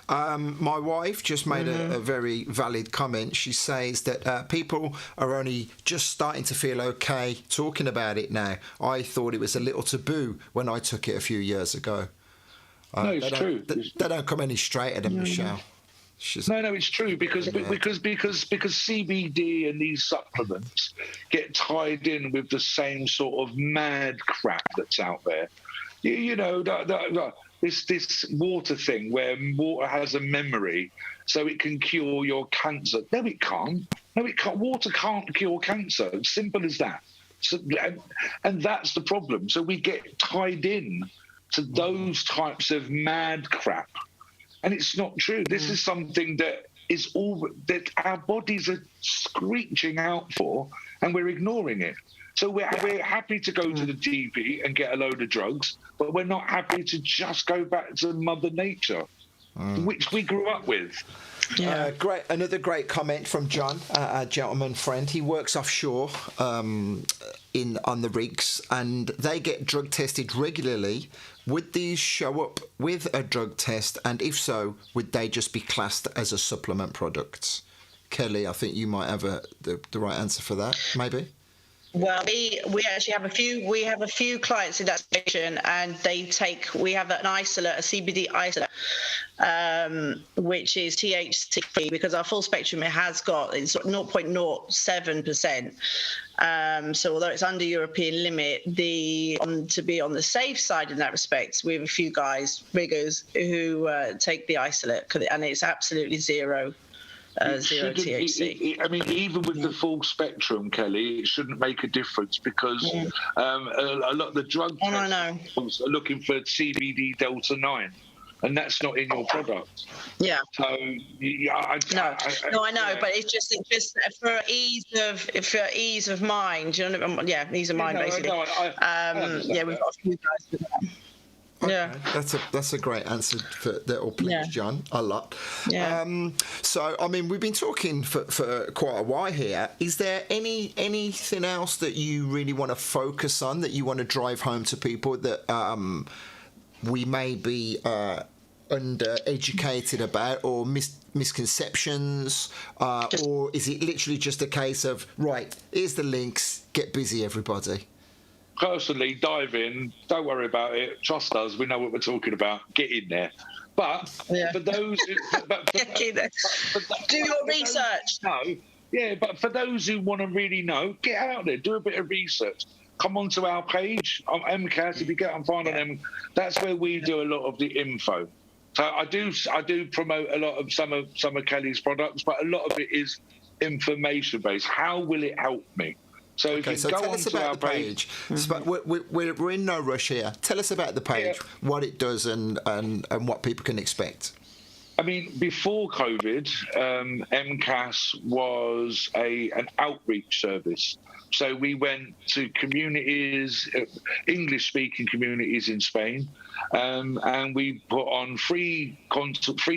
My wife just made a very valid comment. She says that people are only just starting to feel okay talking about it now. I thought it was a little taboo when I took it a few years ago. No, it's true. They don't come any straighter than Michelle. No, it's true because CBD and these supplements get tied in with the same sort of mad crap that's out there. You know, this water thing where water has a memory, so it can cure your cancer. No, it can't. Water can't cure cancer. It's simple as that. So, and that's the problem. So we get tied in to those types of mad crap. And it's not true. This is something that is all that our bodies are screeching out for, and we're ignoring it. So we're happy to go to the GP and get a load of drugs, but we're not happy to just go back to Mother Nature, which we grew up with. Yeah. Another great comment from John, a gentleman friend. He works offshore on the rigs, and they get drug tested regularly. Would these show up with a drug test, and if so, would they just be classed as a supplement product? Kelly, I think you might have the right answer for that, maybe. Well, we actually have a few clients in that station, and we have an isolate, a CBD isolate, which is THC free, because our full spectrum it's 0.07%. So although it's under European limit, to be on the safe side in that respect, we have a few riggers who take the isolate, and it's absolutely zero THC. I mean, even with the full spectrum, Kelly, it shouldn't make a difference because a lot of the drug tests are looking for CBD Delta 9. And that's not in your product. Yeah. So I know, but it's just for ease of mind. You know, ease of mind, basically. No, we've got a few guys with that. Okay. Yeah, that's a great answer that will please John a lot. Yeah. So I mean, we've been talking for quite a while here. Is there anything else that you really want to focus on, that you want to drive home to people, that we may be undereducated about, or misconceptions, or is it literally just a case of, right, here's the links, get busy, everybody? Personally, dive in, don't worry about it, trust us, we know what we're talking about, get in there. But for those who... do your research. But for those who want to really know, get out there, do a bit of research. Come onto our page on MCAS. If you get on find on them, that's where we do a lot of the info. So I do promote a lot of some of Kelly's products, but a lot of it is information based. How will it help me? So if you go tell us about the page. We're in no rush here. Tell us about the page, what it does, and what people can expect. I mean, before COVID, MCAS was an outreach service. So we went to communities, English-speaking communities in Spain, and we put on free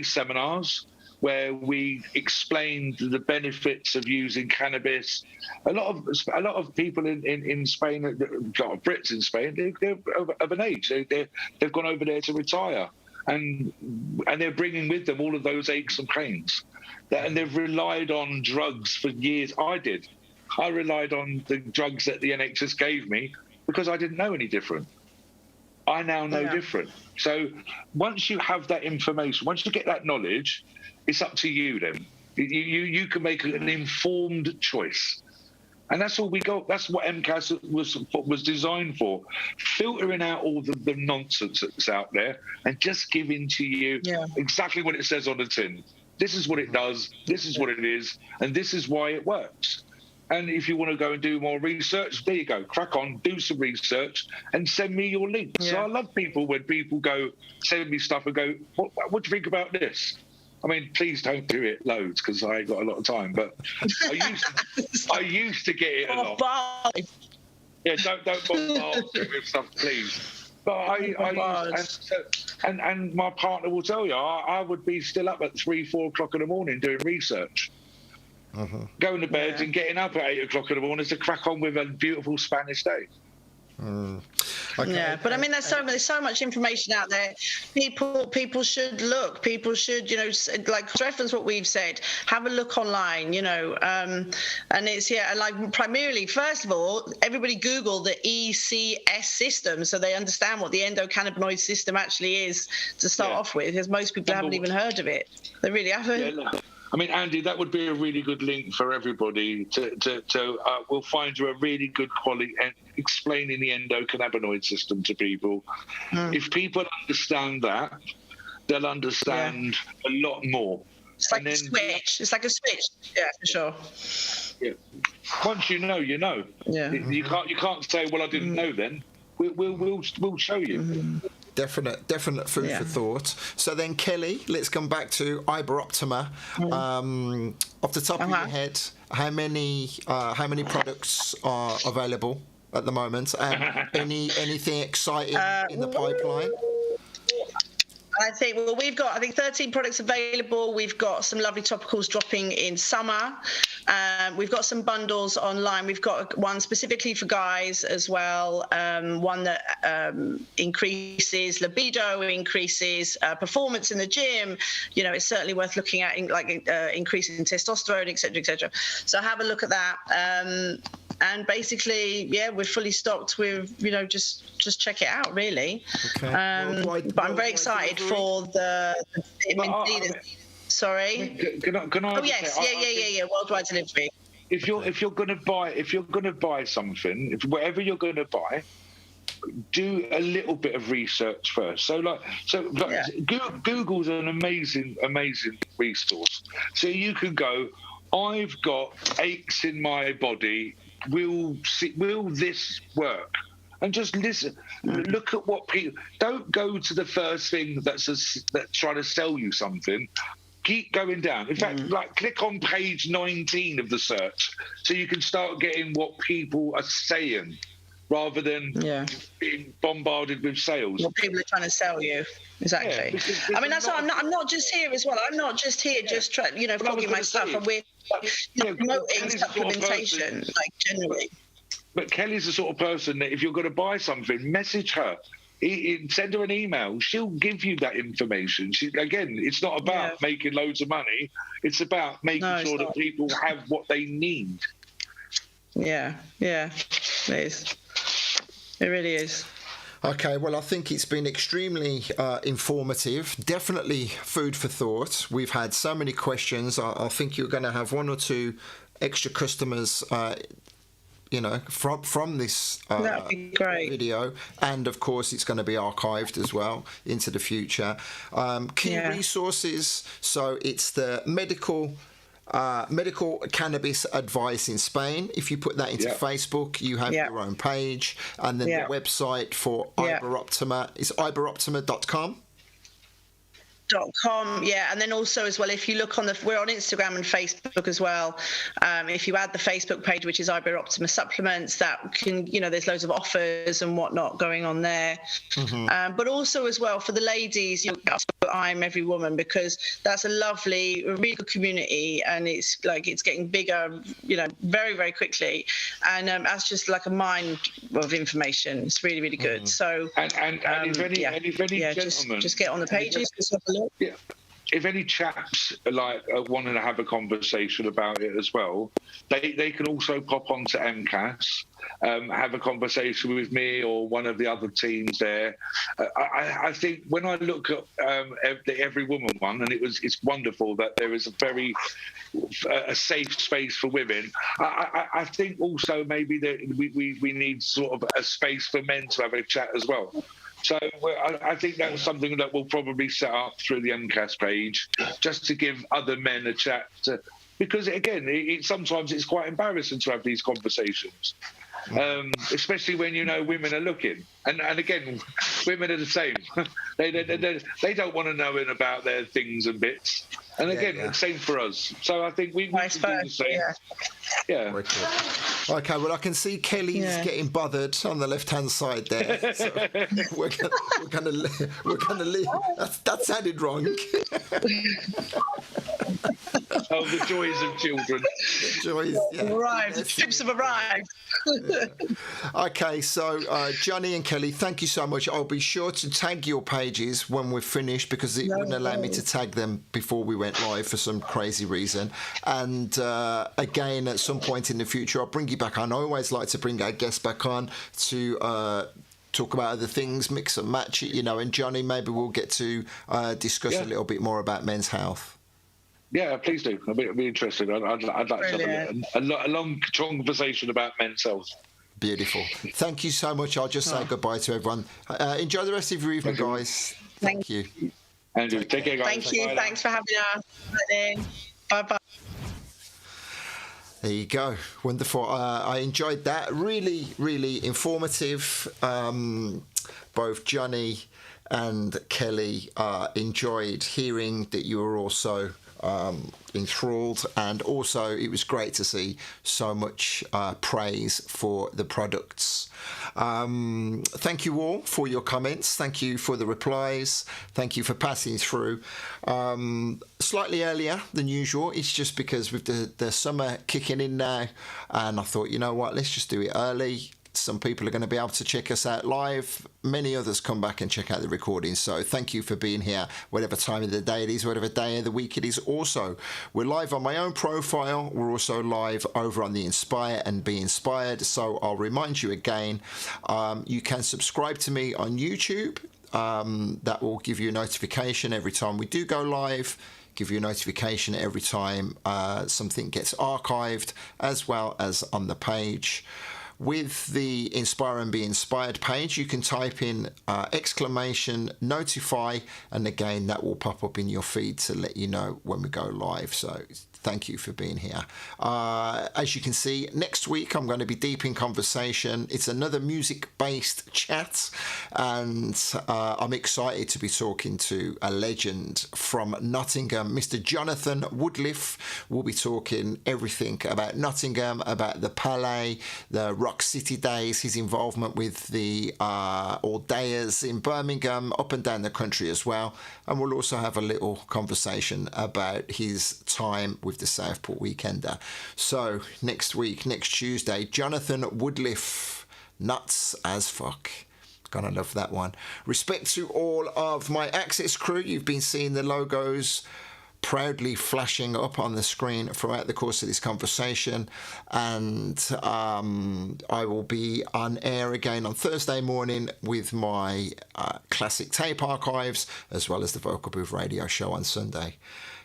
seminars where we explained the benefits of using cannabis. A lot of people in Spain, a lot of Brits in Spain, they're of an age. They've gone over there to retire, and they're bringing with them all of those aches and pains. And they've relied on drugs for years. I relied on the drugs that the NHS gave me because I didn't know any different. I now know different. So once you have that information, once you get that knowledge, it's up to you then. You can make an informed choice. And that's all we got. That's what MCAS was designed for. Filtering out all the nonsense that's out there and just giving to you exactly what it says on the tin. This is what it does, this is what it is, and this is why it works. And if you want to go and do more research, there you go. Crack on, do some research, and send me your links. Yeah. So I love people when people go, send me stuff and go, what do you think about this? I mean, please don't do it loads because I ain't got a lot of time. But I used to get it a lot. Yeah, don't bombard me with stuff, please. But I used, and my partner will tell you, I would be still up at 3-4 o'clock in the morning doing research. Going to bed and getting up at 8 o'clock in the morning to crack on with a beautiful Spanish day. Okay. Yeah, but I mean, there's so much information out there. People should look. People should, like reference what we've said. Have a look online, and it's like primarily, first of all, everybody Google the ECS system so they understand what the endocannabinoid system actually is to start off with, because most people haven't even heard of it. They really haven't. Yeah, I mean, Andy, that would be a really good link for everybody we'll find you a really good quality explaining the endocannabinoid system to people. If people understand that, they'll understand a lot more. It's like a switch. It's like a switch. Yeah, for sure. Yeah. Once you know, you know. Yeah. You can't say, well, I didn't know then. We'll show you. Definite food for thought. So then, Kelly, let's come back to Iberoptima. Off the top of your head, how many products are available at the moment, and anything exciting in the pipeline? We've got 13 products available. We've got some lovely topicals dropping in summer. We've got some bundles online. We've got one specifically for guys as well, one that increases libido, increases performance in the gym. It's certainly worth looking at, increasing testosterone, et cetera. So have a look at that. And basically, we're fully stocked with, just check it out, really. Okay. But I'm very excited for the vitamin D. Sorry. Can I? Oh yes, yeah. Worldwide delivery. If you're going to buy something, whatever you're going to buy, do a little bit of research first. Google's an amazing resource. So you can go, I've got aches in my body. Will this work? And just listen. Look at what people. Don't go to the first thing that's trying to sell you something. Keep going down. In fact, click on page 19 of the search, so you can start getting what people are saying, rather than being bombarded with sales. What people are trying to sell you. Exactly. Yeah, I mean, that's what I'm not just here as well. I'm not just here just flogging my stuff, and we're promoting supplementation, generally. But Kelly's the sort of person that if you're going to buy something, message her. Send her an email. She'll give you that information. It's not about making loads of money. It's about making sure that people have what they need. Yeah, it is. It really is. Okay, well, I think it's been extremely informative. Definitely food for thought. We've had so many questions. I think you're going to have one or two extra customers from this video, and of course it's going to be archived as well into the future. Key resources, so it's the Medical Cannabis Advice in Spain. If you put that into Facebook, you have your own page, and then the website for Iberoptima is iberoptima.com. And then also as well, if you look we're on Instagram and Facebook as well. If you add the Facebook page, which is Iberoptima Supplements, that can, there's loads of offers and whatnot going on there. But also as well for the ladies, I'm Every Woman, because that's a really good community, and it's getting bigger, very, very quickly. And that's just like a mine of information. It's really, really good. So if any gentlemen, just get on the pages. Yeah. If any chaps wanting to have a conversation about it as well, they can also pop onto MCAS, have a conversation with me or one of the other teams there. I think when I look at the Every Woman one, and it's wonderful that there is a safe space for women. I think also maybe that we need sort of a space for men to have a chat as well. So I think that's something that we'll probably set up through the MCAS page, just to give other men a chat. Because, again, sometimes it's quite embarrassing to have these conversations, especially when women are looking. And again, women are the same. They don't want to know about their things and bits. And again, same for us. So I think we should do the same. Yeah. Okay, well, I can see Kelly's getting bothered on the left-hand side there. So we're gonna leave. That sounded wrong. Oh, the joys of children. The joys, yeah. Arrived. The trips have arrived. Yeah. Okay, so Johnny and Kelly, thank you so much. I'll be sure to tag your pages when we're finished, because it wouldn't allow me to tag them before we went live for some crazy reason. And again, at some point in the future, I'll bring you back on. I always like to bring our guests back on to talk about other things, mix and match it, and Johnny, maybe we'll get to discuss a little bit more about men's health. Yeah, please do. I'd be interested. I'd like to have a long conversation about men's health. Beautiful. Thank you so much. I'll just say goodbye to everyone. Enjoy the rest of your evening, guys. Thank you. Andrew, take care, guys. Thank you. Thanks for having us. Bye-bye. There you go. Wonderful. I enjoyed that. Really, really informative. Both Johnny and Kelly enjoyed hearing that you were also enthralled, and also it was great to see so much praise for the products. Thank you all for your comments. Thank you for the replies. Thank you for passing through. Slightly earlier than usual. It's just because with the summer kicking in now, and I thought, you know what, let's just do it early. Some people are going to be able to check us out live. Many others come back and check out the recording. So thank you for being here, whatever time of the day it is, whatever day of the week it is. Also, we're live on my own profile. We're also live over on the Inspire and Be Inspired. So I'll remind you again, you can subscribe to me on YouTube. That will give you a notification every time we do go live. Give you a notification every time something gets archived, as well as on the page. With the Inspire and Be Inspired page, you can type in !notify, and again, that will pop up in your feed to let you know when we go live. So thank you for being here. As you can see, next week I'm going to be deep in conversation. It's another music-based chat, and I'm excited to be talking to a legend from Nottingham, Mr. Jonathan Woodliff. We'll be talking everything about Nottingham, about the Palais, the Rock City days, his involvement with the All-Dayers in Birmingham, up and down the country as well. And we'll also have a little conversation about his time with the Southport Weekender. So next week, next Tuesday, Jonathan Woodliff, nuts as fuck. Gonna love that one. Respect to all of my Access crew. You've been seeing the logos proudly flashing up on the screen throughout the course of this conversation, and I will be on air again on Thursday morning with my classic tape archives, as well as the Vocal Booth radio show on Sunday.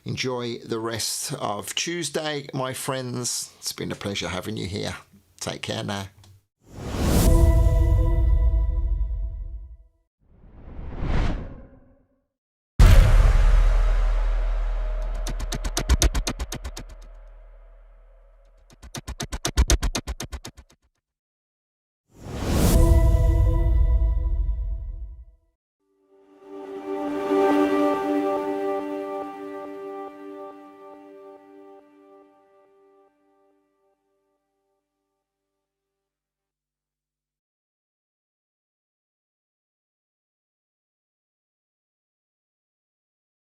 Enjoy the rest of Tuesday, my friends. It's been a pleasure having you here. Take care now.